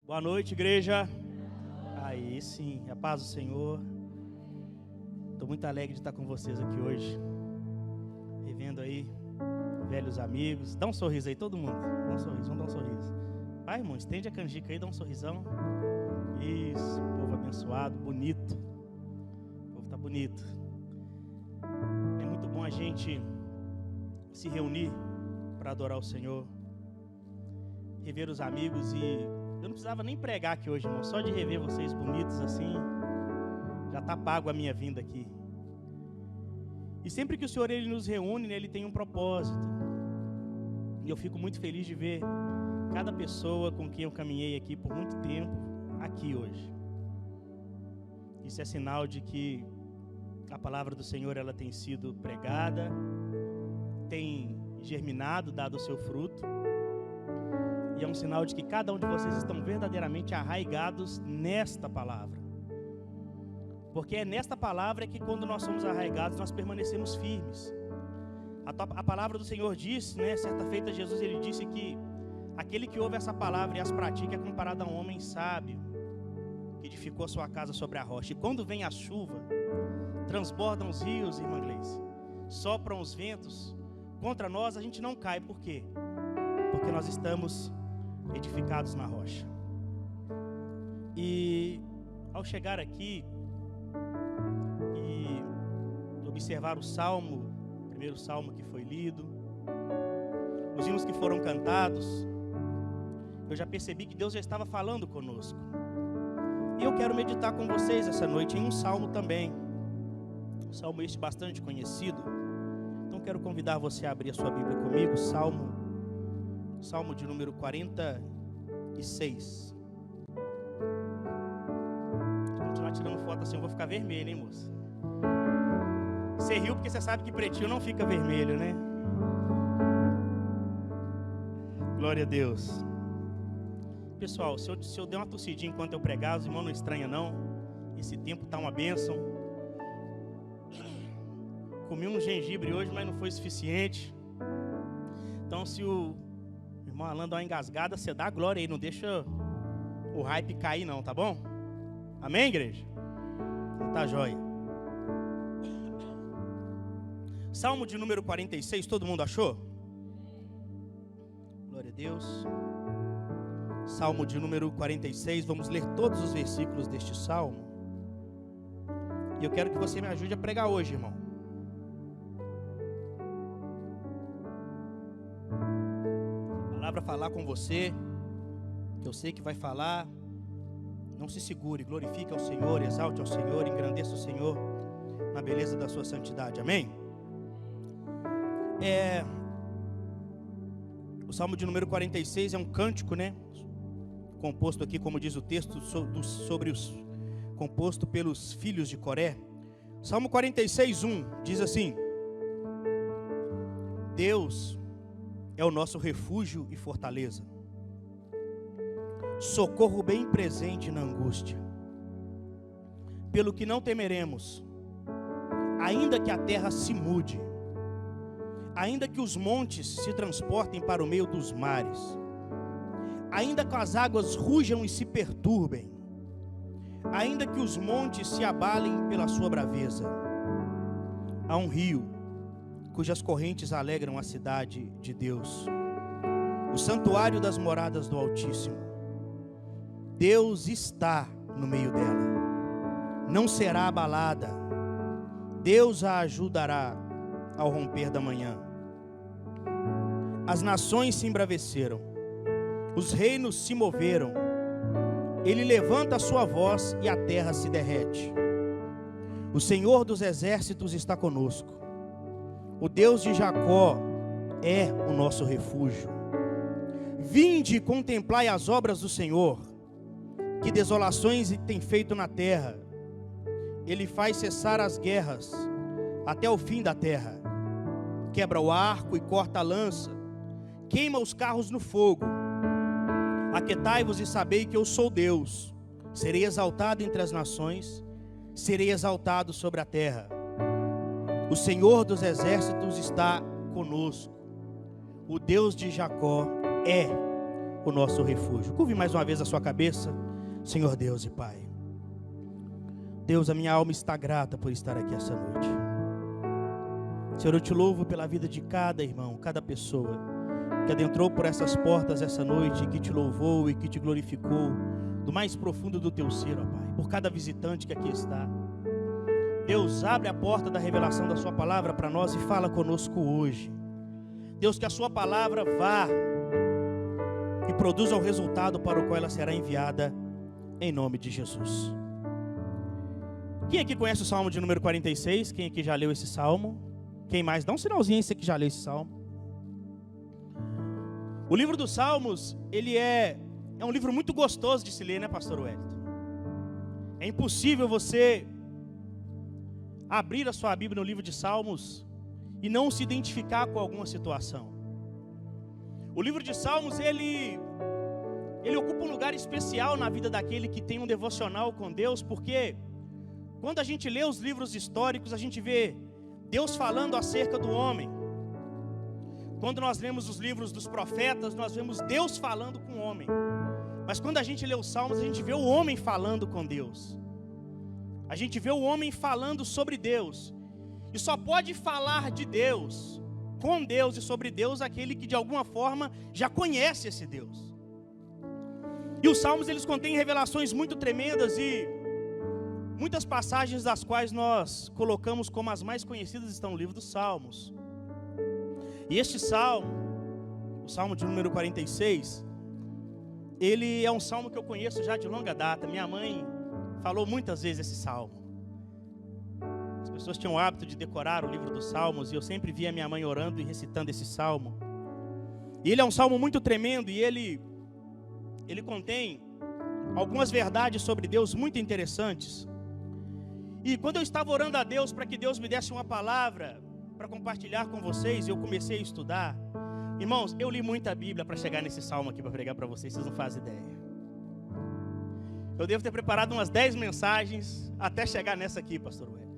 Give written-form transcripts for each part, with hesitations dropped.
Boa noite, igreja. Aí sim, a paz do Senhor. Estou muito alegre de estar com vocês aqui hoje, revendo aí velhos amigos. Dá um sorriso aí, todo mundo. Dá um sorriso, vamos dar um sorriso. Vai, irmão, estende a canjica aí, dá um sorrisão. Isso, povo abençoado, bonito. O povo está bonito. É muito bom a gente se reunir para adorar o Senhor, rever os amigos. E eu não precisava nem pregar aqui hoje, irmão. Só de rever vocês bonitos assim, já está pago a minha vinda aqui. E sempre que o Senhor ele nos reúne, né, Ele tem um propósito. E eu fico muito feliz de ver cada pessoa com quem eu caminhei aqui por muito tempo, aqui hoje. Isso é sinal de que a palavra do Senhor ela tem sido pregada, tem germinado, dado o seu fruto. E é um sinal de que cada um de vocês estão verdadeiramente arraigados nesta palavra. Porque é nesta palavra que quando nós somos arraigados, nós permanecemos firmes. A palavra do Senhor diz, né, certa feita Jesus ele disse que aquele que ouve essa palavra e as pratica é comparado a um homem sábio, que edificou a sua casa sobre a rocha. E quando vem a chuva, transbordam os rios, irmã Gleice, sopram os ventos, contra nós a gente não cai. Por quê? Porque nós estamos edificados na rocha. E ao chegar aqui e observar o salmo, o primeiro salmo que foi lido, os hinos que foram cantados, eu já percebi que Deus já estava falando conosco. E eu quero meditar com vocês essa noite em um salmo também, um salmo este bastante conhecido. Então quero convidar você a abrir a sua Bíblia comigo, Salmo de número 46. Se continuar tirando foto assim, eu vou ficar vermelho, hein, moça? Você riu porque você sabe que pretinho não fica vermelho, né? Glória a Deus. Pessoal, se eu der uma tossidinha enquanto eu pregar, os irmãos não estranham não. Esse tempo está uma bênção. Comi um gengibre hoje, mas não foi suficiente. Então se o irmão Alan dá uma engasgada, você dá glória aí, não deixa o hype cair não, tá bom? Amém, igreja? Então tá jóia. Salmo de número 46, todo mundo achou? Glória a Deus. Salmo de número 46, vamos ler todos os versículos deste salmo. E eu quero que você me ajude a pregar hoje, irmão. A palavra falar com você, que eu sei que vai falar, não se segure, glorifique ao Senhor, exalte ao Senhor, engrandeça o Senhor na beleza da sua santidade, amém? O Salmo de número 46 é um cântico, né? Composto aqui, como diz o texto, composto pelos filhos de Coré. Salmo 46, 1 diz assim: Deus é o nosso refúgio e fortaleza, socorro bem presente na angústia. Pelo que não temeremos, ainda que a terra se mude, ainda que os montes se transportem para o meio dos mares, ainda que as águas rujam e se perturbem, ainda que os montes se abalem pela sua braveza. Há um rio cujas correntes alegram a cidade de Deus, o santuário das moradas do Altíssimo. Deus está no meio dela, não será abalada. Deus a ajudará ao romper da manhã. As nações se embraveceram, os reinos se moveram. Ele levanta a sua voz e a terra se derrete. O Senhor dos exércitos está conosco. O Deus de Jacó é o nosso refúgio. Vinde e contemplai as obras do Senhor, que desolações tem feito na terra. Ele faz cessar as guerras até o fim da terra. Quebra o arco e corta a lança, queima os carros no fogo. Aquietai-vos e sabei que eu sou Deus. Serei exaltado entre as nações, serei exaltado sobre a terra. O Senhor dos exércitos está conosco. O Deus de Jacó é o nosso refúgio. Curve mais uma vez a sua cabeça, Senhor Deus e Pai. Deus, a minha alma está grata por estar aqui essa noite. Senhor, eu te louvo pela vida de cada irmão, cada pessoa que adentrou por essas portas essa noite, que te louvou e que te glorificou do mais profundo do teu ser, ó Pai, por cada visitante que aqui está. Deus, abre a porta da revelação da sua palavra para nós e fala conosco hoje. Deus, que a sua palavra vá e produza o resultado para o qual ela será enviada, em nome de Jesus. Quem aqui conhece o Salmo de número 46? Quem aqui já leu esse Salmo? Quem mais? Dá um sinalzinho se que já leu esse Salmo. O livro dos Salmos, ele é um livro muito gostoso de se ler, né, pastor Wellington? É impossível você abrir a sua Bíblia no livro de Salmos e não se identificar com alguma situação. O livro de Salmos, ele ocupa um lugar especial na vida daquele que tem um devocional com Deus, porque quando a gente lê os livros históricos, a gente vê Deus falando acerca do homem. Quando nós lemos os livros dos profetas, nós vemos Deus falando com o homem. Mas quando a gente lê os Salmos, a gente vê o homem falando com Deus. A gente vê o homem falando sobre Deus. E só pode falar de Deus, com Deus e sobre Deus, aquele que de alguma forma já conhece esse Deus. E os Salmos, eles contêm revelações muito tremendas e muitas passagens das quais nós colocamos como as mais conhecidas estão no livro dos Salmos. E este Salmo, o Salmo de número 46, ele é um Salmo que eu conheço já de longa data. Minha mãe falou muitas vezes esse Salmo. As pessoas tinham o hábito de decorar o livro dos Salmos, e eu sempre via minha mãe orando e recitando esse Salmo. E ele é um Salmo muito tremendo, e ele contém algumas verdades sobre Deus muito interessantes. E quando eu estava orando a Deus para que Deus me desse uma palavra para compartilhar com vocês, eu comecei a estudar. Irmãos, eu li muita Bíblia para chegar nesse Salmo aqui para pregar para vocês não fazem ideia. Eu devo ter preparado umas 10 mensagens até chegar nessa aqui, pastor Wellington.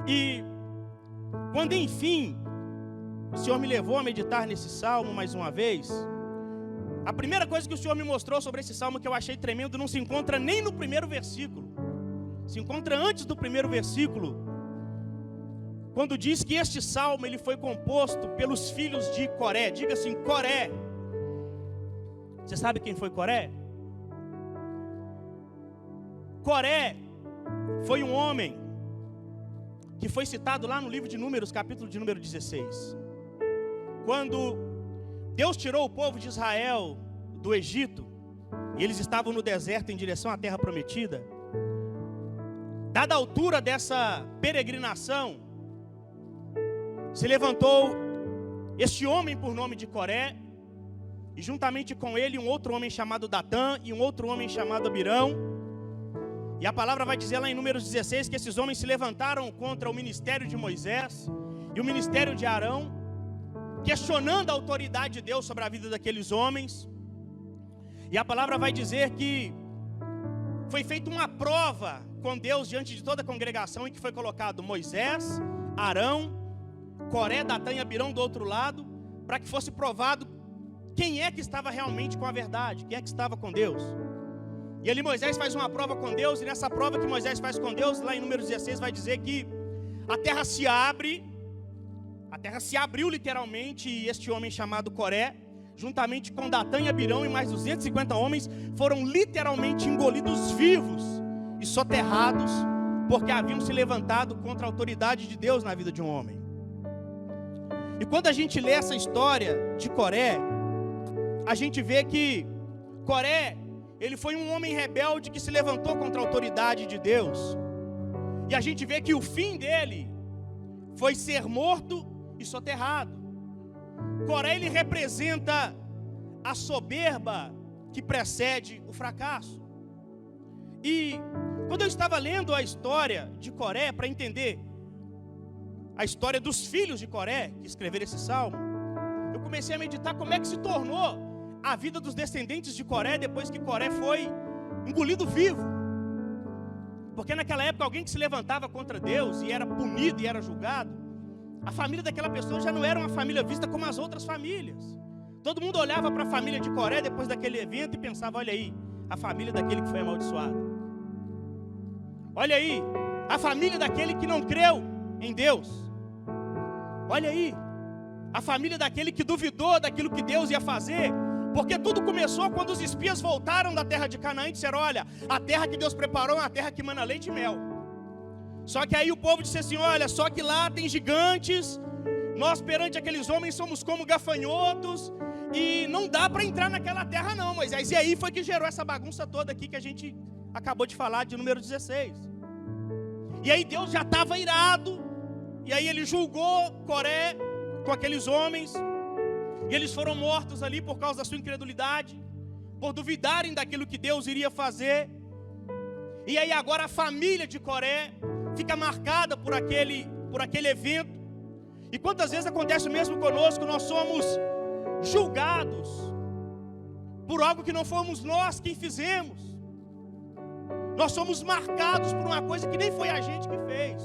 E quando enfim o Senhor me levou a meditar nesse Salmo mais uma vez, a primeira coisa que o Senhor me mostrou sobre esse Salmo que eu achei tremendo não se encontra nem no primeiro versículo. Se encontra antes do primeiro versículo, quando diz que este Salmo ele foi composto pelos filhos de Coré. Diga assim, Coré. Você sabe quem foi Coré? Coré foi um homem que foi citado lá no livro de Números, capítulo de número 16. Quando Deus tirou o povo de Israel do Egito, e eles estavam no deserto em direção à terra prometida, dada a altura dessa peregrinação, se levantou este homem por nome de Coré, e juntamente com ele um outro homem chamado Datã e um outro homem chamado Abirão. E a palavra vai dizer lá em Números 16 que esses homens se levantaram contra o ministério de Moisés e o ministério de Arão, questionando a autoridade de Deus sobre a vida daqueles homens. E a palavra vai dizer que foi feita uma prova com Deus diante de toda a congregação, em que foi colocado Moisés, Arão, Coré, Datã e Abirão do outro lado, para que fosse provado quem é que estava realmente com a verdade, quem é que estava com Deus. E ali Moisés faz uma prova com Deus, e nessa prova que Moisés faz com Deus, lá em Números 16 vai dizer que a terra se abriu literalmente, e este homem chamado Coré, juntamente com Datã e Abirão e mais 250 homens, foram literalmente engolidos vivos e soterrados, porque haviam se levantado contra a autoridade de Deus na vida de um homem. E quando a gente lê essa história de Coré, a gente vê que Coré, ele foi um homem rebelde que se levantou contra a autoridade de Deus. E a gente vê que o fim dele foi ser morto e soterrado. Coré, ele representa a soberba que precede o fracasso. E quando eu estava lendo a história de Coré, para entender a história dos filhos de Coré, que escreveram esse salmo, eu comecei a meditar como é que se tornou a vida dos descendentes de Coré depois que Coré foi engolido vivo. Porque naquela época alguém que se levantava contra Deus e era punido e era julgado, a família daquela pessoa já não era uma família vista como as outras famílias. Todo mundo olhava para a família de Coré depois daquele evento e pensava: olha aí, a família daquele que foi amaldiçoado. Olha aí, a família daquele que não creu em Deus. Olha aí, a família daquele que duvidou daquilo que Deus ia fazer. Porque tudo começou quando os espias voltaram da terra de Canaã e disseram: olha, a terra que Deus preparou é uma terra que mana leite e mel. Só que aí o povo disse assim: olha, só que lá tem gigantes, nós perante aqueles homens somos como gafanhotos, e não dá para entrar naquela terra não, Moisés. E aí foi que gerou essa bagunça toda aqui que a gente acabou de falar, de número 16. E aí Deus já estava irado, e aí ele julgou Coré com aqueles homens, e eles foram mortos ali por causa da sua incredulidade, por duvidarem daquilo que Deus iria fazer. E aí agora a família de Coré fica marcada por aquele evento. E quantas vezes acontece o mesmo conosco? Nós somos julgados por algo que não fomos nós quem fizemos. Nós somos marcados por uma coisa que nem foi a gente que fez,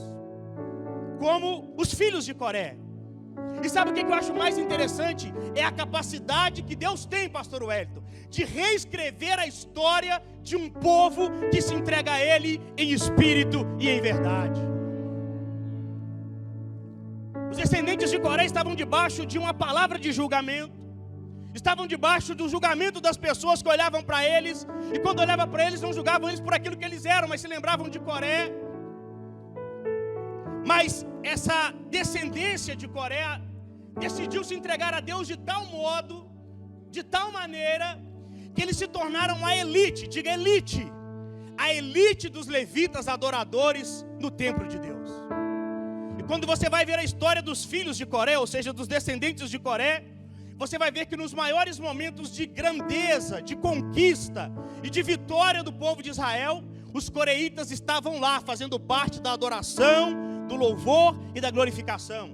como os filhos de Coré. E sabe o que eu acho mais interessante? É a capacidade que Deus tem, pastor Wellington, de reescrever a história de um povo que se entrega a Ele em espírito e em verdade. Os descendentes de Coré estavam debaixo de uma palavra de julgamento, estavam debaixo do julgamento das pessoas que olhavam para eles, e quando olhavam para eles não julgavam eles por aquilo que eles eram, mas se lembravam de Coré. Mas essa descendência de Coré decidiu se entregar a Deus de tal modo, de tal maneira, que eles se tornaram a elite, diga elite, a elite dos levitas adoradores no templo de Deus. E quando você vai ver a história dos filhos de Coré, ou seja, dos descendentes de Coré, você vai ver que nos maiores momentos de grandeza, de conquista e de vitória do povo de Israel, os coreítas estavam lá, fazendo parte da adoração, do louvor e da glorificação.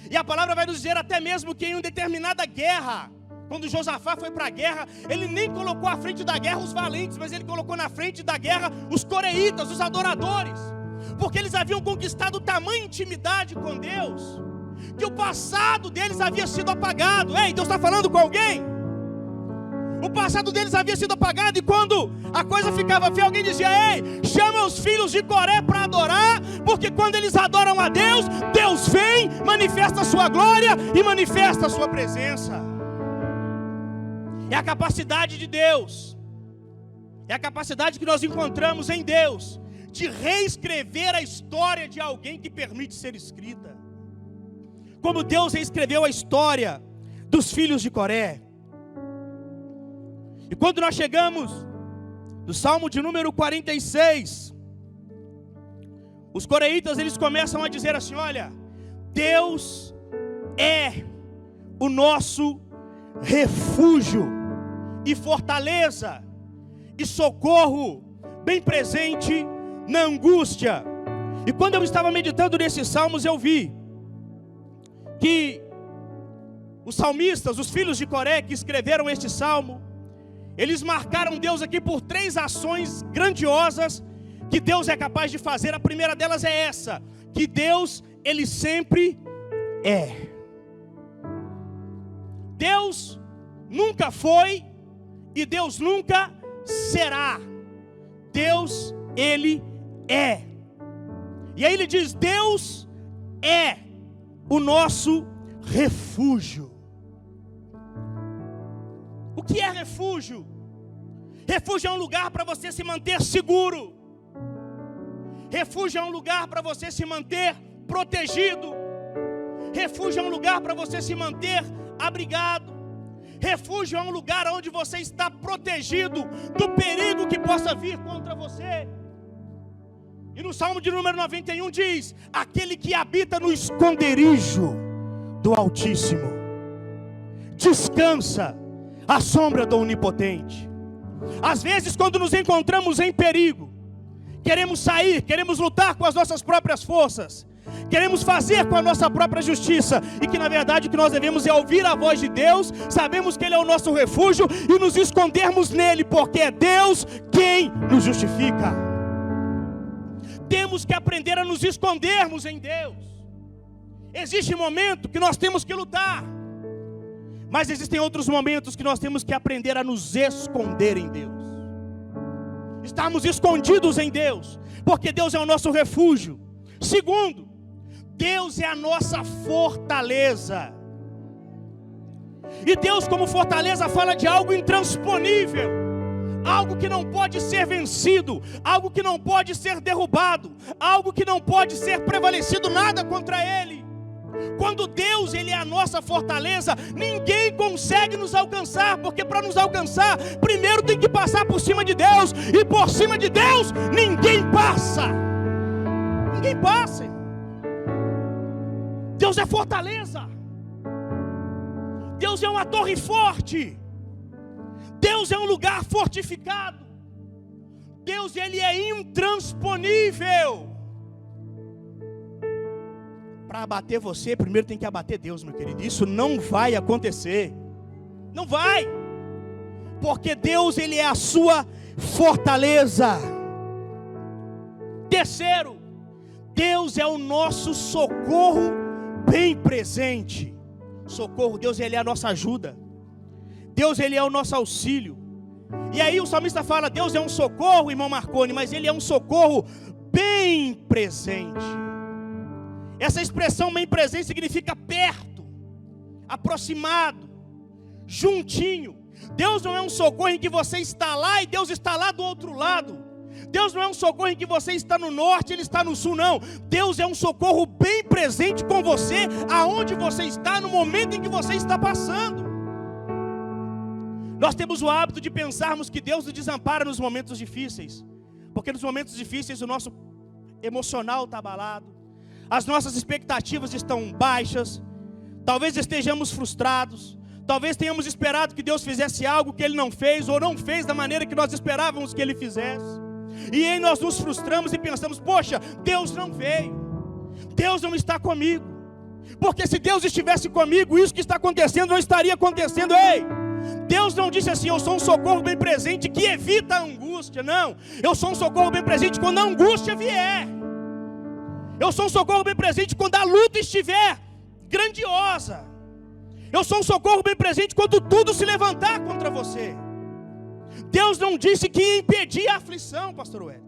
E a palavra vai nos dizer até mesmo que em uma determinada guerra, quando Josafá foi para a guerra, ele nem colocou à frente da guerra os valentes, mas ele colocou na frente da guerra os coreítas, os adoradores, porque eles haviam conquistado tamanha intimidade com Deus, que o passado deles havia sido apagado. Ei, Deus está falando com alguém? O passado deles havia sido apagado, e quando a coisa ficava feia, alguém dizia: ei, chama os filhos de Coré para adorar, porque quando eles adoram a Deus, Deus vem, manifesta a sua glória e manifesta a sua presença. É a capacidade de Deus, é a capacidade que nós encontramos em Deus, de reescrever a história de alguém que permite ser escrita. Como Deus reescreveu a história dos filhos de Coré. E quando nós chegamos no Salmo de número 46, os coreítas eles começam a dizer assim: olha, Deus é o nosso refúgio e fortaleza e socorro bem presente na angústia. E quando eu estava meditando nesses salmos, eu vi que os salmistas, os filhos de Coré que escreveram este salmo, eles marcaram Deus aqui por 3 ações grandiosas que Deus é capaz de fazer. A primeira delas é essa: que Deus, Ele sempre é. Deus nunca foi e Deus nunca será. Deus, Ele é. E aí ele diz: Deus é o nosso refúgio. O que é refúgio? Refúgio é um lugar para você se manter seguro. Refúgio é um lugar para você se manter protegido. Refúgio é um lugar para você se manter abrigado. Refúgio é um lugar onde você está protegido do perigo que possa vir contra você. E no Salmo de número 91 diz: aquele que habita no esconderijo do Altíssimo descansa à sombra do Onipotente. Às vezes, quando nos encontramos em perigo, queremos sair, queremos lutar com as nossas próprias forças, queremos fazer com a nossa própria justiça, e que na verdade o que nós devemos é ouvir a voz de Deus. Sabemos que Ele é o nosso refúgio e nos escondermos nele, porque é Deus quem nos justifica. Temos que aprender a nos escondermos em Deus. Existe momento que nós temos que lutar, Mas existem outros momentos que nós temos que aprender a nos esconder em Deus. Estarmos escondidos em Deus, porque Deus é o nosso refúgio. Segundo, Deus é a nossa fortaleza. E Deus, como fortaleza, fala de algo intransponível, algo que não pode ser vencido, algo que não pode ser derrubado, algo que não pode ser prevalecido, nada contra Ele. Quando Deus, Ele é a nossa fortaleza, ninguém consegue nos alcançar, porque para nos alcançar, primeiro tem que passar por cima de Deus, e por cima de Deus, ninguém passa. Ninguém passa. Deus é fortaleza. Deus é uma torre forte. Deus é um lugar fortificado. Deus, Ele é intransponível. Para abater você, primeiro tem que abater Deus, meu querido. Isso não vai acontecer. Não vai. Porque Deus, Ele é a sua fortaleza. Terceiro, Deus é o nosso socorro bem presente. Socorro, Deus, Ele é a nossa ajuda. Deus, Ele é o nosso auxílio. E aí o salmista fala, Deus é um socorro, irmão Marconi, mas Ele é um socorro bem presente. Essa expressão bem presente significa perto, aproximado, juntinho. Deus não é um socorro em que você está lá e Deus está lá do outro lado. Deus não é um socorro em que você está no norte, Ele está no sul, não. Deus é um socorro bem presente com você, aonde você está, no momento em que você está passando. Nós temos o hábito de pensarmos que Deus nos desampara nos momentos difíceis, porque nos momentos difíceis o nosso emocional está abalado, as nossas expectativas estão baixas, talvez estejamos frustrados, talvez tenhamos esperado que Deus fizesse algo que Ele não fez, ou não fez da maneira que nós esperávamos que Ele fizesse. E aí nós nos frustramos e pensamos, poxa, Deus não veio, Deus não está comigo, porque se Deus estivesse comigo, isso que está acontecendo não estaria acontecendo. Ei, Deus não disse assim, eu sou um socorro bem presente que evita a angústia. Não, eu sou um socorro bem presente quando a angústia vier. Eu sou um socorro bem presente quando a luta estiver grandiosa. Eu sou um socorro bem presente quando tudo se levantar contra você. Deus não disse que ia impedir a aflição, pastor Ué.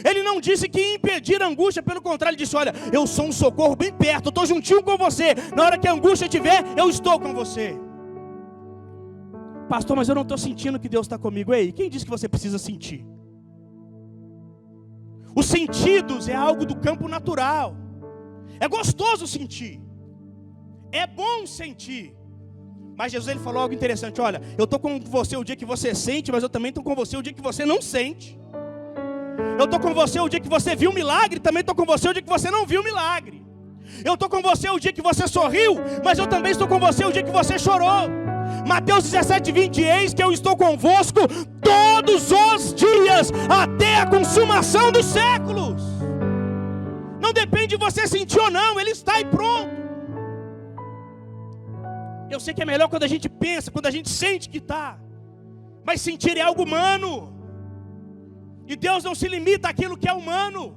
Ele não disse que ia impedir a angústia, pelo contrário, ele disse, olha, eu sou um socorro bem perto, eu estou juntinho com você. Na hora que a angústia estiver, eu estou com você. Pastor, mas eu não estou sentindo que Deus está comigo. Ei, quem disse que você precisa sentir? Os sentidos é algo do campo natural. É gostoso sentir. É bom sentir. Mas Jesus, Ele falou algo interessante. Olha, eu estou com você o dia que você sente, mas eu também estou com você o dia que você não sente. Eu estou com você o dia que você viu o milagre, também estou com você o dia que você não viu o milagre. Eu estou com você o dia que você sorriu, mas eu também estou com você o dia que você chorou. Mateus 17:20, eis que eu estou convosco todos os dias, até a consumação dos séculos. Não depende de você sentir ou não, Ele está aí pronto. Eu sei que é melhor quando a gente pensa, quando a gente sente que está. Mas sentir é algo humano. E Deus não se limita àquilo que é humano,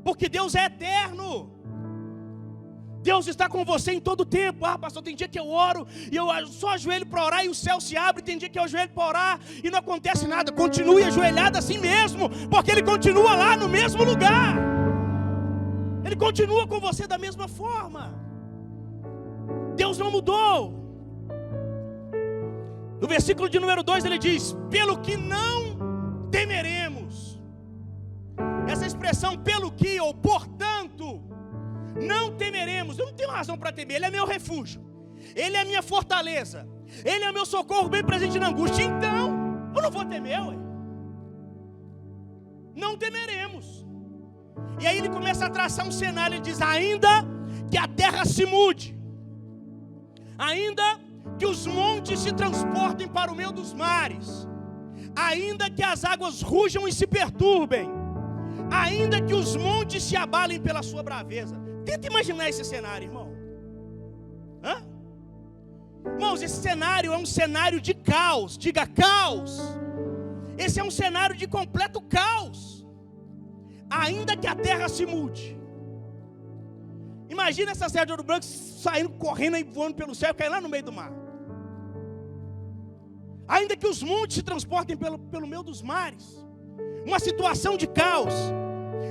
porque Deus é eterno. Deus está com você em todo o tempo. Ah, pastor, tem dia que eu oro e eu só ajoelho para orar e o céu se abre. Tem dia que eu ajoelho para orar e não acontece nada. Continue ajoelhado assim mesmo, porque Ele continua lá no mesmo lugar. Ele continua com você da mesma forma. Deus não mudou. No versículo de número 2 ele diz, pelo que não temeremos. Essa expressão, pelo que ou portanto, não temeremos. Eu não tenho razão para temer, Ele é meu refúgio, Ele é a minha fortaleza, Ele é meu socorro bem presente na angústia. Então, eu não vou temer, ué. Não temeremos. E aí ele começa a traçar um cenário, ele diz, ainda que a terra se mude, ainda que os montes se transportem para o meio dos mares, ainda que as águas rujam e se perturbem, ainda que os montes se abalem pela sua braveza. Tenta imaginar esse cenário, irmão. Irmãos, esse cenário é um cenário de caos. Diga caos. Esse é um cenário de completo caos. Ainda que a terra se mude. Imagina essa serra de Ouro Branco saindo, correndo e voando pelo céu e caindo lá no meio do mar. ainda que os montes se transportem pelo meio dos mares. Uma situação de caos.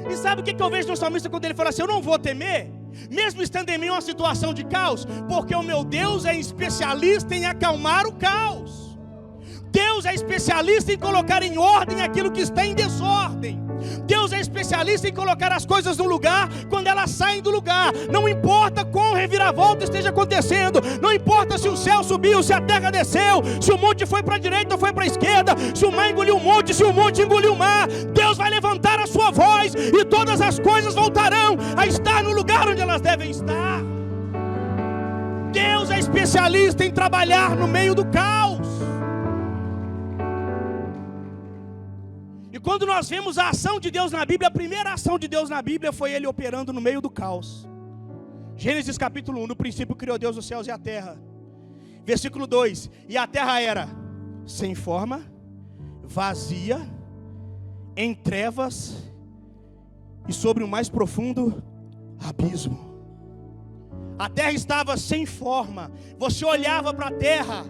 E sabe o que eu vejo no salmista quando ele fala assim: eu não vou temer, mesmo estando em mim uma situação de caos, porque o meu Deus é especialista em acalmar o caos. Deus é especialista em colocar em ordem aquilo que está em desordem. Deus é especialista em colocar as coisas no lugar quando elas saem do lugar. Não importa quão reviravolta esteja acontecendo, não importa se o céu subiu, se a terra desceu, se o monte foi para a direita ou foi para a esquerda, se o mar engoliu o monte, se o monte engoliu o mar. Deus vai levantar a sua voz e todas as coisas voltarão a estar no lugar onde elas devem estar. Deus é especialista em trabalhar no meio do caos. E quando nós vemos a ação de Deus na Bíblia, a primeira ação de Deus na Bíblia foi Ele operando no meio do caos. Gênesis capítulo 1, no princípio criou Deus os céus e a terra. Versículo 2, e a terra era sem forma, vazia, em trevas, e sobre o mais profundo abismo. A terra estava sem forma. Você olhava para a terra,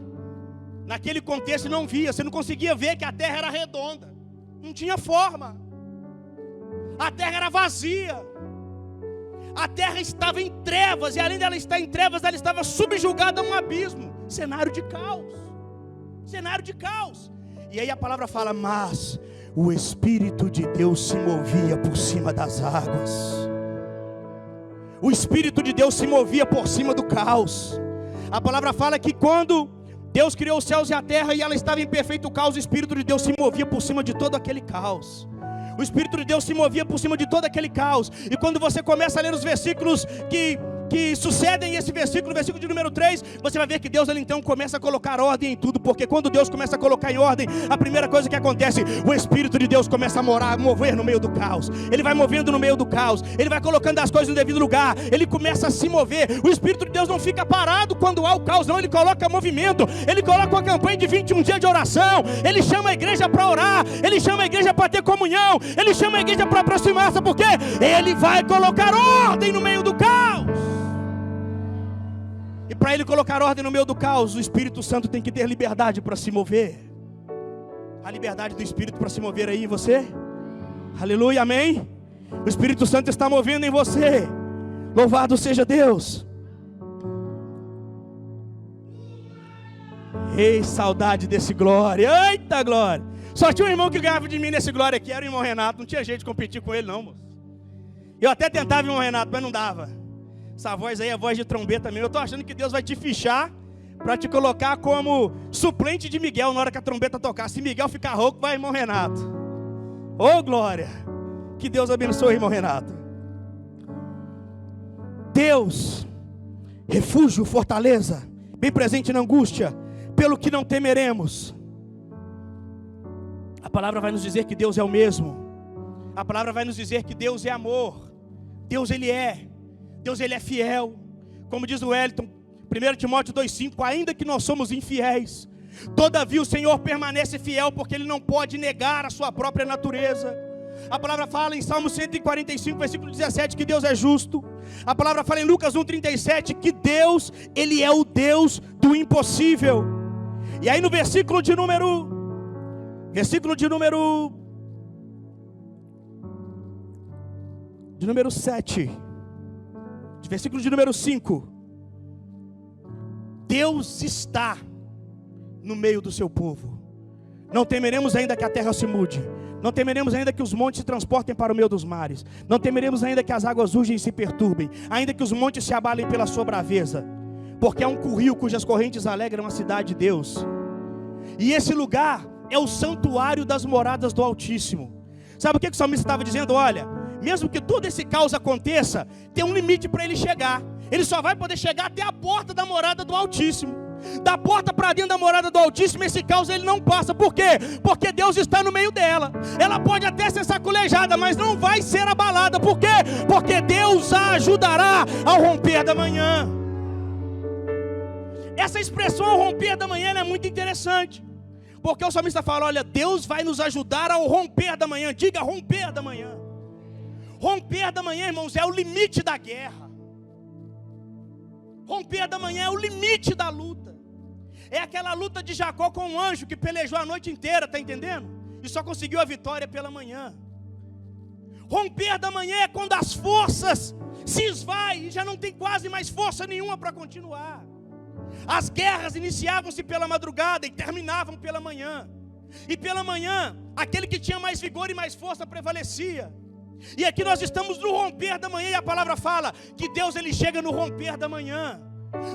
naquele contexto, e não via, você não conseguia ver que a terra era redonda. Não tinha forma. A terra era vazia. A terra estava em trevas. E além dela estar em trevas, ela estava subjugada a um abismo. Cenário de caos. Cenário de caos. E aí a palavra fala: mas o Espírito de Deus se movia por cima das águas. O Espírito de Deus se movia por cima do caos. A palavra fala que quando Deus criou os céus e a terra e ela estava em perfeito caos, o Espírito de Deus se movia por cima de todo aquele caos. O Espírito de Deus se movia por cima de todo aquele caos. E quando você começa a ler os versículos que sucedem esse versículo, versículo de número 3, você vai ver que Deus, ele então começa a colocar ordem em tudo. Porque quando Deus começa a colocar em ordem, a primeira coisa que acontece, o Espírito de Deus começa a mover no meio do caos. Ele vai movendo no meio do caos. Ele vai colocando as coisas no devido lugar. Ele começa a se mover. O Espírito de Deus não fica parado quando há o caos, não. Ele coloca movimento. Ele coloca uma campanha de 21 dias de oração. Ele chama a igreja para orar. Ele chama a igreja para ter comunhão. Ele chama a igreja para aproximar-se. Porque Ele vai colocar ordem no meio do caos. E para Ele colocar ordem no meio do caos, o Espírito Santo tem que ter liberdade para se mover. A liberdade do Espírito para se mover aí em você. Aleluia, amém? O Espírito Santo está movendo em você. Louvado seja Deus. Ei, saudade desse glória. Eita glória. Só tinha um irmão que ganhava de mim nesse glória aqui, era o irmão Renato. Não tinha jeito de competir com ele não, moço. Eu até tentava, irmão Renato, mas não dava. Essa voz aí é voz de trombeta mesmo. Eu estou achando que Deus vai te fichar para te colocar como suplente de Miguel na hora que a trombeta tocar. Se Miguel ficar rouco, vai irmão Renato. Ô glória. Que Deus abençoe, irmão Renato. Deus, refúgio, fortaleza, bem presente na angústia, pelo que não temeremos. A palavra vai nos dizer que Deus é o mesmo. A palavra vai nos dizer que Deus é amor. Deus Ele é fiel. Como diz o Wellington, 1 Timóteo 2,5, ainda que nós somos infiéis, todavia o Senhor permanece fiel, porque Ele não pode negar a sua própria natureza. A palavra fala em Salmo 145, versículo 17, que Deus é justo. A palavra fala em Lucas 1,37, que Deus, Ele é o Deus do impossível. E aí no versículo de número 7, versículo de número 5, Deus está no meio do seu povo. Não temeremos ainda que a terra se mude. Não temeremos ainda que os montes se transportem para o meio dos mares. Não temeremos ainda que as águas urgem e se perturbem. Ainda que os montes se abalem pela sua braveza. Porque há um rio cujas correntes alegram a cidade de Deus. E esse lugar é o santuário das moradas do Altíssimo. Sabe o que o salmista estava dizendo? Olha, mesmo que todo esse caos aconteça, tem um limite para ele chegar. Ele só vai poder chegar até a porta da morada do Altíssimo. Da porta para dentro da morada do Altíssimo, esse caos ele não passa. Por quê? Porque Deus está no meio dela. Ela pode até ser saculejada, mas não vai ser abalada. Por quê? Porque Deus a ajudará ao romper da manhã. Essa expressão ao romper da manhã é muito interessante. Porque o salmista fala, olha, Deus vai nos ajudar ao romper da manhã. Diga romper da manhã. Romper da manhã, irmãos, é o limite da guerra. Romper da manhã é o limite da luta. É aquela luta de Jacó com um anjo que pelejou a noite inteira, está entendendo? E só conseguiu a vitória pela manhã. Romper da manhã é quando as forças se esvaem e já não tem quase mais força nenhuma para continuar. As guerras iniciavam-se pela madrugada e terminavam pela manhã. E pela manhã, aquele que tinha mais vigor e mais força prevalecia. E aqui nós estamos no romper da manhã, e a palavra fala que Deus ele chega no romper da manhã.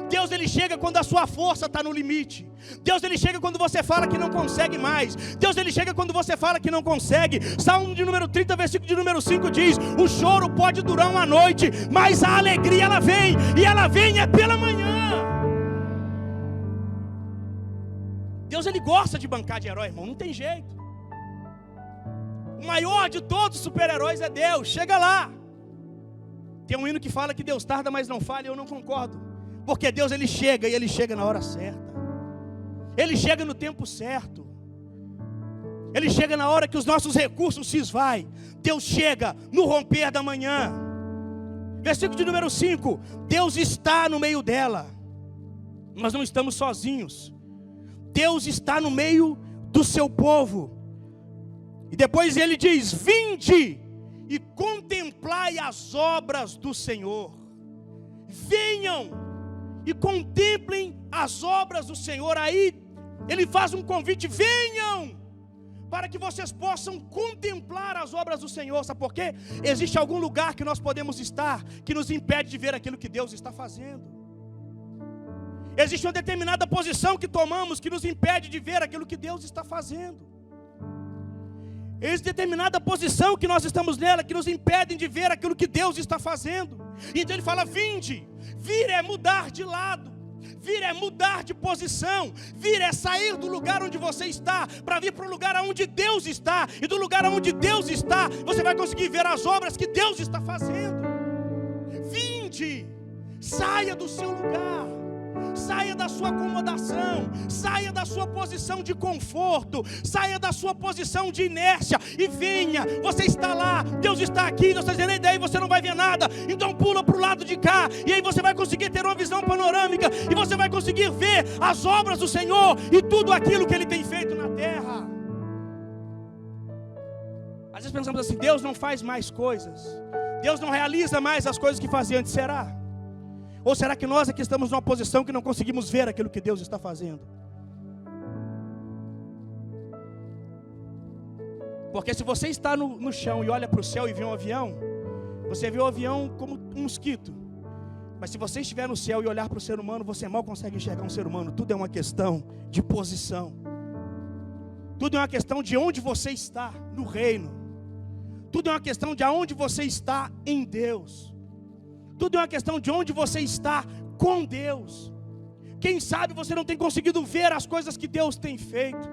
Deus ele chega quando a sua força está no limite. Deus ele chega quando você fala que não consegue mais. Deus ele chega quando você fala que não consegue. Salmo de número 30, versículo de número 5 diz: o choro pode durar uma noite, mas a alegria ela vem, e ela vem é pela manhã. Deus ele gosta de bancar de herói, irmão, não tem jeito. O maior de todos os super-heróis é Deus, chega lá. Tem um hino que fala que Deus tarda, mas não falha, e eu não concordo. Porque Deus ele chega, e ele chega na hora certa. Ele chega no tempo certo. Ele chega na hora que os nossos recursos se esvaem. Deus chega no romper da manhã. Versículo de número 5. Deus está no meio dela. Nós não estamos sozinhos. Deus está no meio do seu povo. E depois ele diz: vinde e contemplai as obras do Senhor. Venham e contemplem as obras do Senhor. Aí ele faz um convite: venham, para que vocês possam contemplar as obras do Senhor. Sabe por quê? Existe algum lugar que nós podemos estar que nos impede de ver aquilo que Deus está fazendo. Existe uma determinada posição que tomamos que nos impede de ver aquilo que Deus está fazendo. Existe determinada posição que nós estamos nela que nos impedem de ver aquilo que Deus está fazendo. Então ele fala: vinde. Vir é mudar de lado, vir é mudar de posição, vir é sair do lugar onde você está para vir para o lugar onde Deus está. E do lugar onde Deus está, você vai conseguir ver as obras que Deus está fazendo. Vinde, saia do seu lugar, saia da sua acomodação, saia da sua posição de conforto, saia da sua posição de inércia e venha. Você está lá, Deus está aqui, Deus está dizendo: e daí você não vai ver nada, então pula para o lado de cá, e aí você vai conseguir ter uma visão panorâmica, e você vai conseguir ver as obras do Senhor e tudo aquilo que Ele tem feito na terra. Às vezes pensamos assim: Deus não faz mais coisas, Deus não realiza mais as coisas que fazia antes. Será? Ou será que nós aqui estamos numa posição que não conseguimos ver aquilo que Deus está fazendo? Porque se você está no chão e olha para o céu e vê um avião, você vê o avião como um mosquito. Mas se você estiver no céu e olhar para o ser humano, você mal consegue enxergar um ser humano. Tudo é uma questão de posição. Tudo é uma questão de onde você está no reino. Tudo é uma questão de aonde você está em Deus. Tudo é uma questão de onde você está com Deus. Quem sabe você não tem conseguido ver as coisas que Deus tem feito.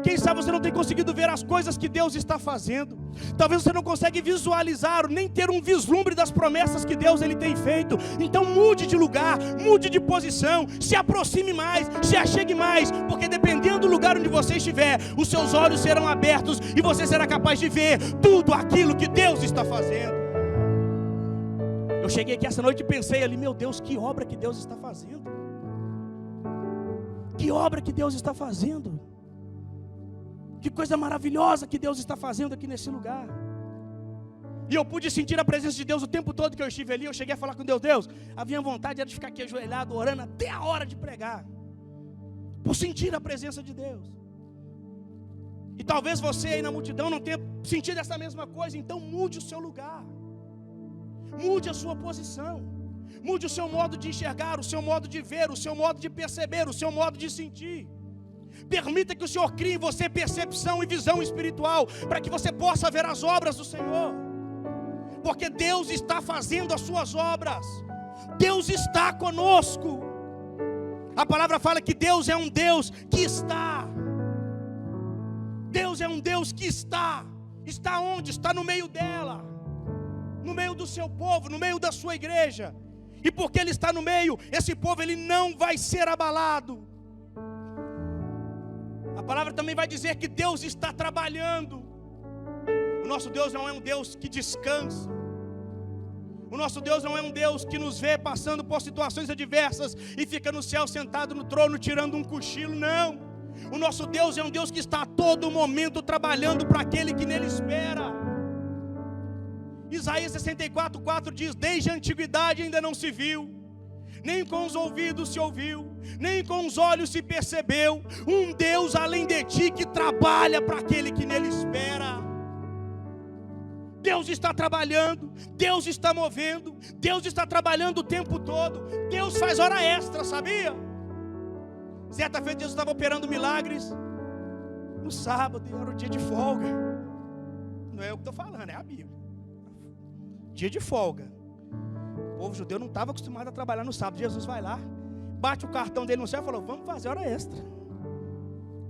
Quem sabe você não tem conseguido ver as coisas que Deus está fazendo. Talvez você não consegue visualizar, nem ter um vislumbre das promessas que Deus ele tem feito. Então mude de lugar, mude de posição, se aproxime mais, se achegue mais, porque dependendo do lugar onde você estiver, os seus olhos serão abertos e você será capaz de ver tudo aquilo que Deus está fazendo. Eu cheguei aqui essa noite e pensei ali: meu Deus, que obra que Deus está fazendo. Que obra que Deus está fazendo. Que coisa maravilhosa que Deus está fazendo aqui nesse lugar. E eu pude sentir a presença de Deus o tempo todo que eu estive ali. Eu cheguei a falar com Deus: Deus, havia vontade de ficar aqui ajoelhado, orando até a hora de pregar, por sentir a presença de Deus. E talvez você aí na multidão não tenha sentido essa mesma coisa. Então mude o seu lugar, mude a sua posição, mude o seu modo de enxergar, o seu modo de ver, o seu modo de perceber, o seu modo de sentir. Permita que o Senhor crie em você percepção e visão espiritual, para que você possa ver as obras do Senhor. Porque Deus está fazendo as suas obras. Deus está conosco. A palavra fala que Deus é um Deus que está. Deus é um Deus que está. Está onde? Está no meio dela, no meio do seu povo, no meio da sua igreja. E porque Ele está no meio, esse povo ele não vai ser abalado. A palavra também vai dizer que Deus está trabalhando. O nosso Deus não é um Deus que descansa. O O nosso Deus não é um Deus que nos vê passando por situações adversas e fica no céu sentado no trono tirando um cochilo, não. O nosso Deus é um Deus que está a todo momento trabalhando para aquele que nele espera. Isaías 64:4 diz: desde a antiguidade ainda não se viu, nem com os ouvidos se ouviu, nem com os olhos se percebeu, um Deus além de ti que trabalha para aquele que nele espera. Deus está trabalhando, Deus está movendo, Deus está trabalhando o tempo todo. Deus faz hora extra, sabia? Certa feita Jesus estava operando milagres no sábado, era o dia de folga. Não é eu que estou falando, é a Bíblia. Dia de folga. O povo judeu não estava acostumado a trabalhar no sábado. Jesus vai lá, bate o cartão dele no céu e fala: vamos fazer hora extra.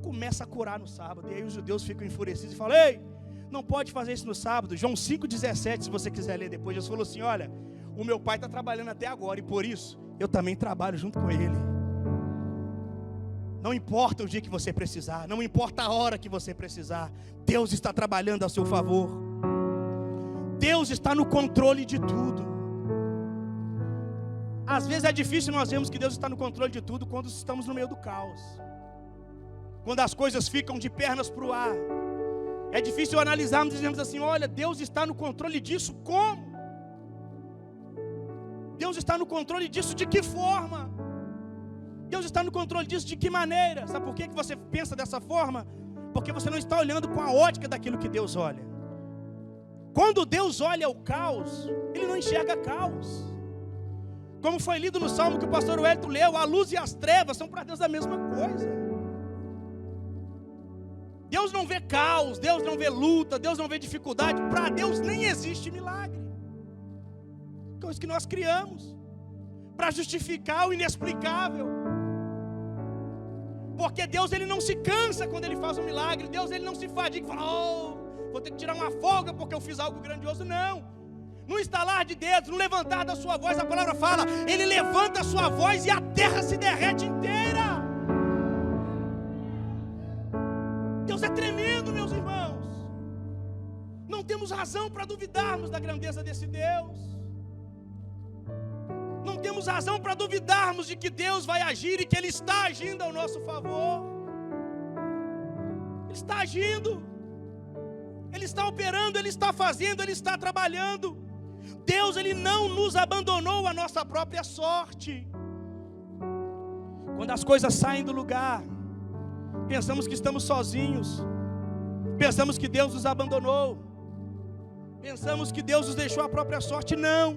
Começa a curar no sábado. E aí os judeus ficam enfurecidos e falam: ei, não pode fazer isso no sábado. João 5,17, se você quiser ler depois. Jesus falou assim: olha, o meu pai está trabalhando até agora, e por isso eu também trabalho junto com ele. Não importa o dia que você precisar, não importa a hora que você precisar, Deus está trabalhando a seu favor. Deus está no controle de tudo. Às vezes é difícil nós vermos que Deus está no controle de tudo quando estamos no meio do caos, quando as coisas ficam de pernas para o ar. É difícil analisarmos e dizermos assim: olha, Deus está no controle disso como? Deus está no controle disso de que forma? Deus está no controle disso de que maneira? Sabe por que você pensa dessa forma? Porque você não está olhando com a ótica daquilo que Deus olha. Quando Deus olha o caos, Ele não enxerga caos. Como foi lido no Salmo que o pastor Wellington leu, a luz e as trevas são para Deus a mesma coisa. Deus não vê caos, Deus não vê luta, Deus não vê dificuldade. Para Deus nem existe milagre. Coisa que nós criamos para justificar o inexplicável. Porque Deus, Ele não se cansa quando Ele faz um milagre. Deus, Ele não se fadiga e fala: oh, vou ter que tirar uma folga porque eu fiz algo grandioso. Não. No estalar de dedos, no levantar da sua voz, a palavra fala, Ele levanta a sua voz e a terra se derrete inteira. Deus é tremendo, meus irmãos. Não temos razão para duvidarmos da grandeza desse Deus. Não temos razão para duvidarmos de que Deus vai agir e que Ele está agindo ao nosso favor. Ele está agindo, Ele está operando, Ele está fazendo, Ele está trabalhando. Deus, Ele não nos abandonou à nossa própria sorte. Quando as coisas saem do lugar, pensamos que estamos sozinhos, pensamos que Deus nos abandonou, pensamos que Deus nos deixou à própria sorte. Não,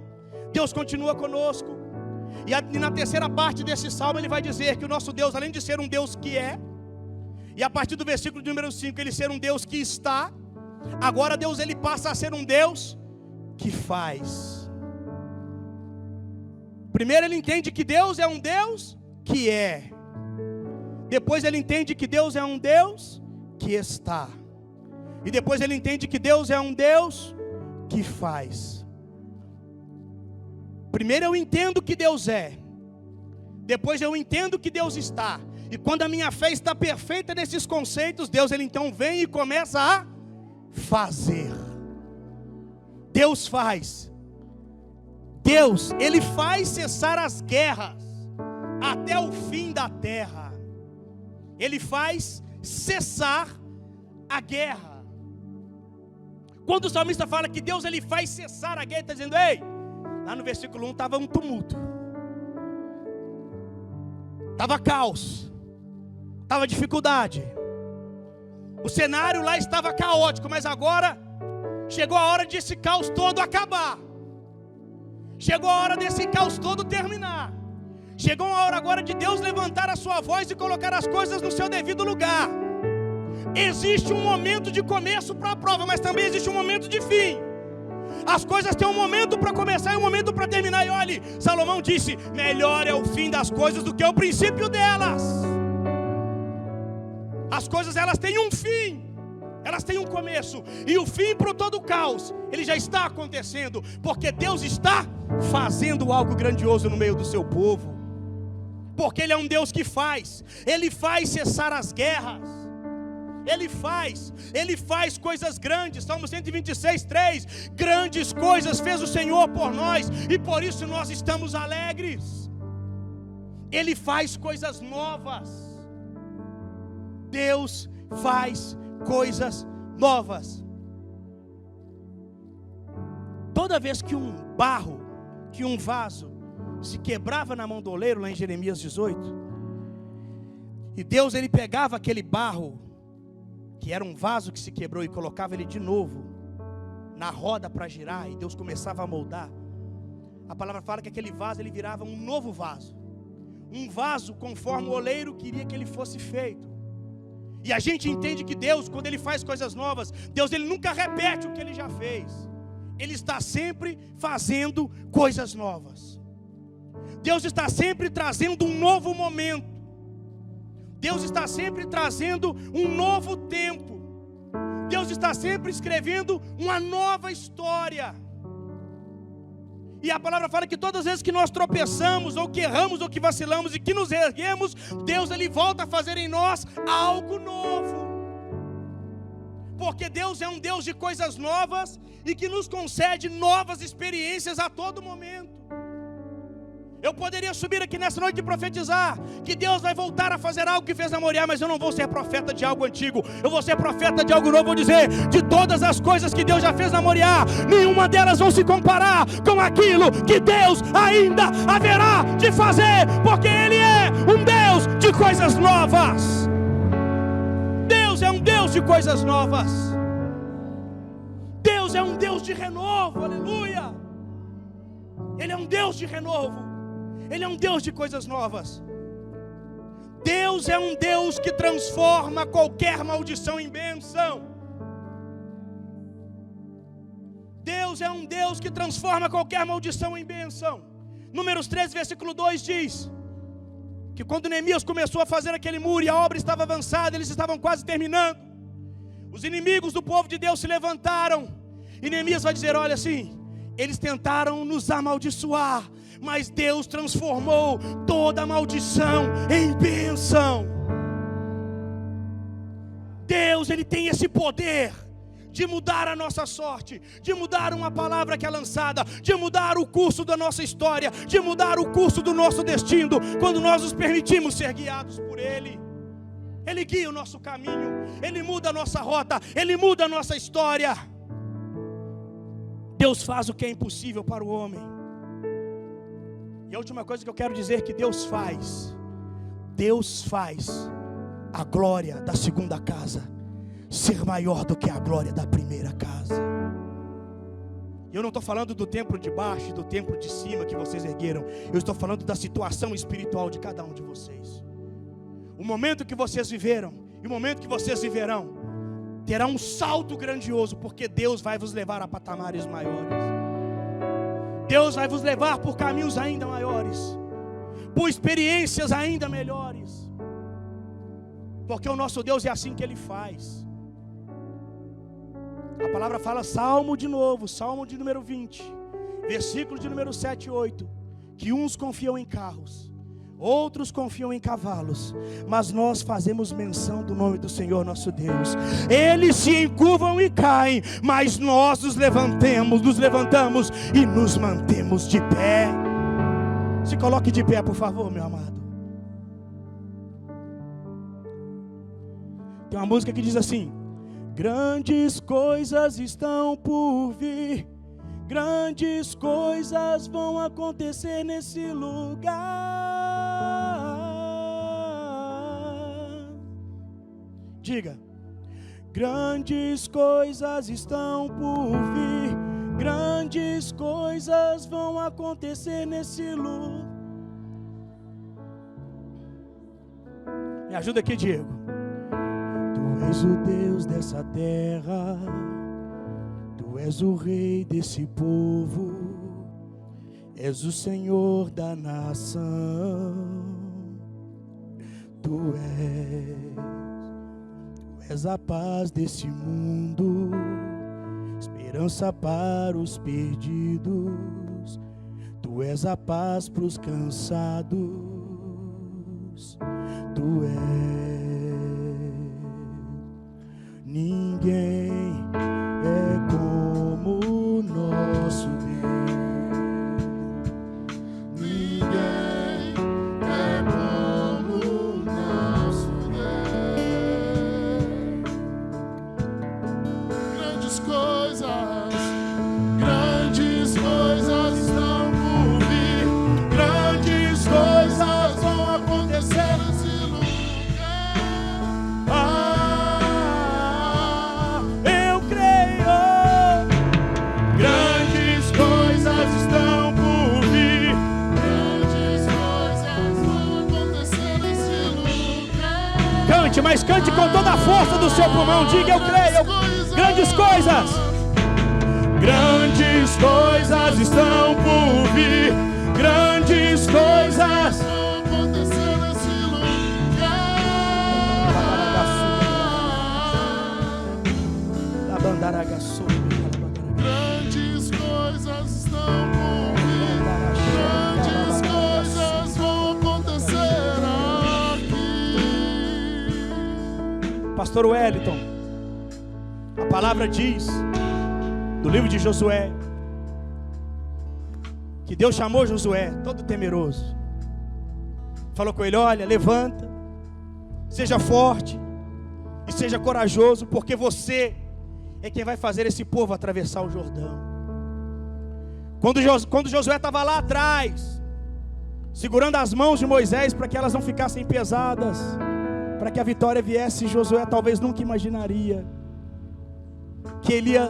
Deus continua conosco. E na terceira parte desse salmo ele vai dizer que o nosso Deus, além de ser um Deus que é, e a partir do versículo de número 5, ele ser um Deus que está, agora Deus, ele passa a ser um Deus que faz. Primeiro ele entende que Deus é um Deus que é. Depois ele entende que Deus é um Deus que está. E depois ele entende que Deus é um Deus que faz. Primeiro eu entendo que Deus é. Depois eu entendo que Deus está. E quando a minha fé está perfeita nesses conceitos, Deus, ele então vem e começa a fazer. Deus faz. Deus, ele faz cessar as guerras até o fim da terra. Ele faz cessar a guerra. Quando o salmista fala que Deus, ele faz cessar a guerra, ele está dizendo: ei, lá no versículo 1 estava um tumulto, estava caos, estava dificuldade, o cenário lá estava caótico, mas agora chegou a hora desse caos todo acabar, chegou a hora desse caos todo terminar, chegou a hora agora de Deus levantar a sua voz e colocar as coisas no seu devido lugar. Existe um momento de começo para a prova, mas também existe um momento de fim. As coisas têm um momento para começar e um momento para terminar. E olhe, Salomão disse: melhor é o fim das coisas do que o princípio delas. As coisas, elas têm um fim, elas têm um começo. E o fim para todo o caos, ele já está acontecendo, porque Deus está fazendo algo grandioso no meio do seu povo. Porque Ele é um Deus que faz. Ele faz cessar as guerras. Ele faz coisas grandes. Salmo 126, 3: grandes coisas fez o Senhor por nós, e por isso nós estamos alegres. Ele faz coisas novas. Deus faz coisas novas. Toda vez que um vaso se quebrava na mão do oleiro, lá em Jeremias 18, e Deus ele pegava aquele barro, que era um vaso que se quebrou, e colocava ele de novo na roda para girar, e Deus começava a moldar. A palavra fala que aquele vaso ele virava um novo vaso, um vaso conforme o oleiro queria que ele fosse feito. E a gente entende que Deus, quando Ele faz coisas novas, Deus ele nunca repete o que Ele já fez. Ele está sempre fazendo coisas novas. Deus está sempre trazendo um novo momento. Deus está sempre trazendo um novo tempo. Deus está sempre escrevendo uma nova história. E a palavra fala que todas as vezes que nós tropeçamos, ou que erramos, ou que vacilamos, e que nos erguemos, Deus ele volta a fazer em nós algo novo. Porque Deus é um Deus de coisas novas, e que nos concede novas experiências a todo momento. Eu poderia subir aqui nessa noite e profetizar que Deus vai voltar a fazer algo que fez na Moriá, mas eu não vou ser profeta de algo antigo. Eu vou ser profeta de algo novo. Vou dizer, de todas as coisas que Deus já fez na Moriá, nenhuma delas vão se comparar com aquilo que Deus ainda haverá de fazer, porque Ele é um Deus de coisas novas. Deus é um Deus de coisas novas. Deus é um Deus de renovo, aleluia. Ele é um Deus de renovo. Ele é um Deus de coisas novas. Deus é um Deus que transforma qualquer maldição em bênção. Deus é um Deus que transforma qualquer maldição em bênção. Números 13, versículo 2 diz que quando Neemias começou a fazer aquele muro e a obra estava avançada, eles estavam quase terminando, os inimigos do povo de Deus se levantaram, e Neemias vai dizer, olha assim, eles tentaram nos amaldiçoar, mas Deus transformou toda a maldição em bênção. Deus, Ele tem esse poder de mudar a nossa sorte, de mudar uma palavra que é lançada, de mudar o curso da nossa história, de mudar o curso do nosso destino, quando nós nos permitimos ser guiados por Ele. Ele guia o nosso caminho, Ele muda a nossa rota, Ele muda a nossa história. Deus faz o que é impossível para o homem. E a última coisa que eu quero dizer que Deus faz a glória da segunda casa ser maior do que a glória da primeira casa. Eu não estou falando do templo de baixo e do templo de cima que vocês ergueram. Eu estou falando da situação espiritual de cada um de vocês. O momento que vocês viveram e o momento que vocês viverão terá um salto grandioso, porque Deus vai vos levar a patamares maiores. Deus vai vos levar por caminhos ainda maiores, por experiências ainda melhores, porque o nosso Deus é assim que Ele faz. A palavra fala, Salmo de novo, Salmo de número 20, versículo de número 7 e 8, que uns confiam em carros, outros confiam em cavalos, mas nós fazemos menção do nome do Senhor nosso Deus. Eles se encurvam e caem, mas nós nos levantamos e nos mantemos de pé. Se coloque de pé, por favor, meu amado. Tem uma música que diz assim: grandes coisas estão por vir, grandes coisas vão acontecer nesse lugar. Diga: grandes coisas estão por vir, grandes coisas vão acontecer nesse lugar. Me ajuda aqui, Diego. Tu és o Deus dessa terra, Tu és o Rei desse povo, és o Senhor da nação. Tu és a paz desse mundo, esperança para os perdidos. Tu és a paz para os cansados. Tu és Ninguém é como o nosso Deus. Ninguém é como o nosso Deus. Grandes coisas estão por vir. Grandes coisas vão acontecer nesse lugar. Eu creio. Grandes coisas estão por vir. Grandes coisas vão acontecer nesse lugar. Cante, mas cante com toda a força do seu pulmão. Diga, eu creio. Grandes coisas. Grandes coisas estão por vir. Grandes coisas vão acontecer nesse lugar. Grandes coisas estão por vir. Grandes coisas vão acontecer aqui. Pastor Wellington, a palavra diz do livro de Josué que Deus chamou Josué todo temeroso, falou com ele: olha, levanta, seja forte e seja corajoso, porque você é quem vai fazer esse povo atravessar o Jordão. Quando Josué estava lá atrás, segurando as mãos de Moisés para que elas não ficassem pesadas, para que a vitória viesse, Josué talvez nunca imaginaria que ele ia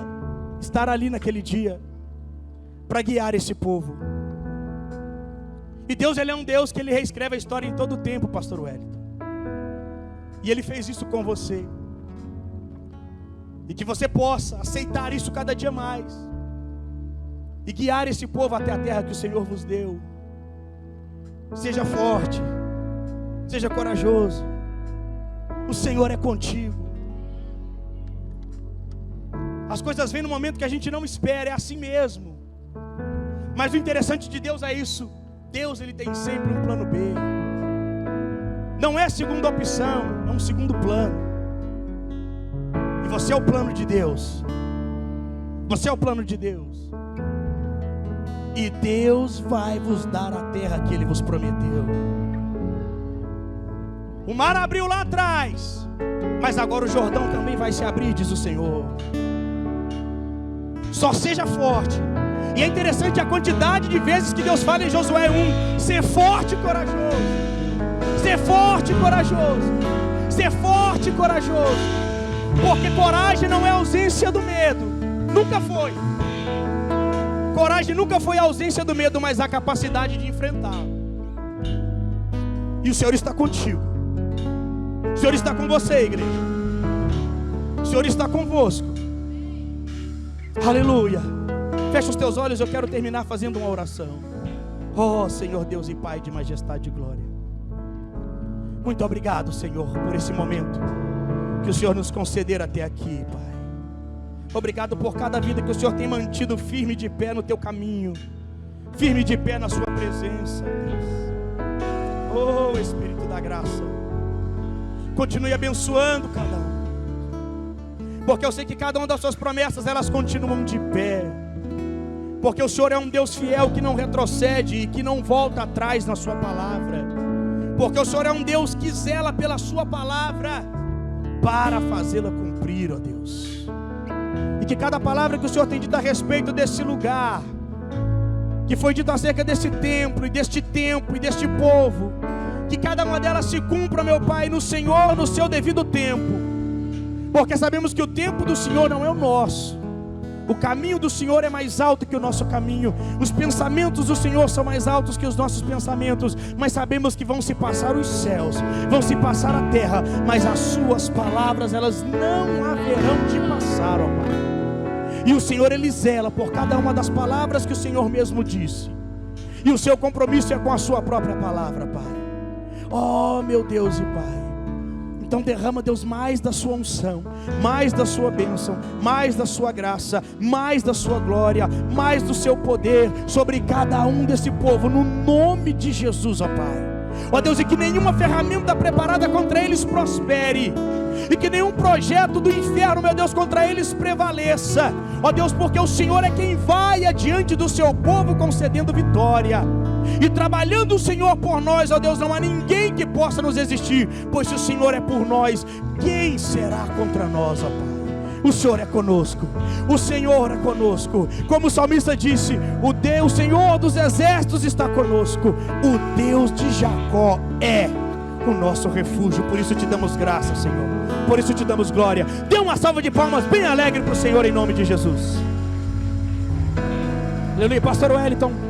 estar ali naquele dia para guiar esse povo. E Deus, Ele é um Deus que Ele reescreve a história em todo o tempo, pastor Wellington. E Ele fez isso com você. E que você possa aceitar isso cada dia mais e guiar esse povo até a terra que o Senhor vos deu. Seja forte, seja corajoso. O Senhor é contigo. As coisas vêm no momento que a gente não espera, é assim mesmo. Mas o interessante de Deus é isso. Deus, Ele tem sempre um plano B. Não é segunda opção, é um segundo plano. E você é o plano de Deus. Você é o plano de Deus. E Deus vai vos dar a terra que Ele vos prometeu. O mar abriu lá atrás, mas agora o Jordão também vai se abrir, diz o Senhor. Só seja forte. E é interessante a quantidade de vezes que Deus fala em Josué 1: ser forte e corajoso. Ser forte e corajoso. Ser forte e corajoso. Porque coragem não é ausência do medo. Nunca foi. Coragem nunca foi a ausência do medo, mas a capacidade de enfrentar. E o Senhor está contigo. O Senhor está com você, igreja. O Senhor está convosco. Aleluia. Fecha os teus olhos, eu quero terminar fazendo uma oração. Oh Senhor Deus e Pai de majestade e glória, muito obrigado, Senhor, por esse momento que o Senhor nos conceder até aqui, Pai. Obrigado por cada vida que o Senhor tem mantido firme de pé no teu caminho, firme de pé na sua presença, Deus. Oh Espírito da graça, continue abençoando cada um, porque eu sei que cada uma das suas promessas, elas continuam de pé. Porque o Senhor é um Deus fiel que não retrocede e que não volta atrás na sua palavra. Porque o Senhor é um Deus que zela pela sua palavra para fazê-la cumprir, ó Deus. E que cada palavra que o Senhor tem dito a respeito desse lugar, que foi dito acerca desse templo e deste tempo e deste povo, que cada uma delas se cumpra, meu Pai, no Senhor, no seu devido tempo. Porque sabemos que o tempo do Senhor não é o nosso. O caminho do Senhor é mais alto que o nosso caminho. Os pensamentos do Senhor são mais altos que os nossos pensamentos. Mas sabemos que vão se passar os céus, vão se passar a terra, mas as suas palavras, elas não haverão de passar, ó Pai. E o Senhor, Ele zela por cada uma das palavras que o Senhor mesmo disse. E o seu compromisso é com a sua própria palavra, Pai. Oh meu Deus e Pai, então derrama, Deus, mais da sua unção, mais da sua bênção, mais da sua graça, mais da sua glória, mais do seu poder sobre cada um desse povo, no nome de Jesus, ó Pai. Ó Deus, e que nenhuma ferramenta preparada contra eles prospere, e que nenhum projeto do inferno, meu Deus, contra eles prevaleça, ó Deus, porque o Senhor é quem vai adiante do seu povo concedendo vitória, e trabalhando o Senhor por nós, ó Deus, não há ninguém que possa nos resistir, pois se o Senhor é por nós, quem será contra nós, ó Pai? O Senhor é conosco, o Senhor é conosco, como o salmista disse, o Senhor dos exércitos está conosco, o Deus de Jacó é o nosso refúgio. Por isso te damos graça, Senhor, por isso te damos glória. Dê uma salva de palmas bem alegre para o Senhor, em nome de Jesus. Aleluia. Pastor Wellington.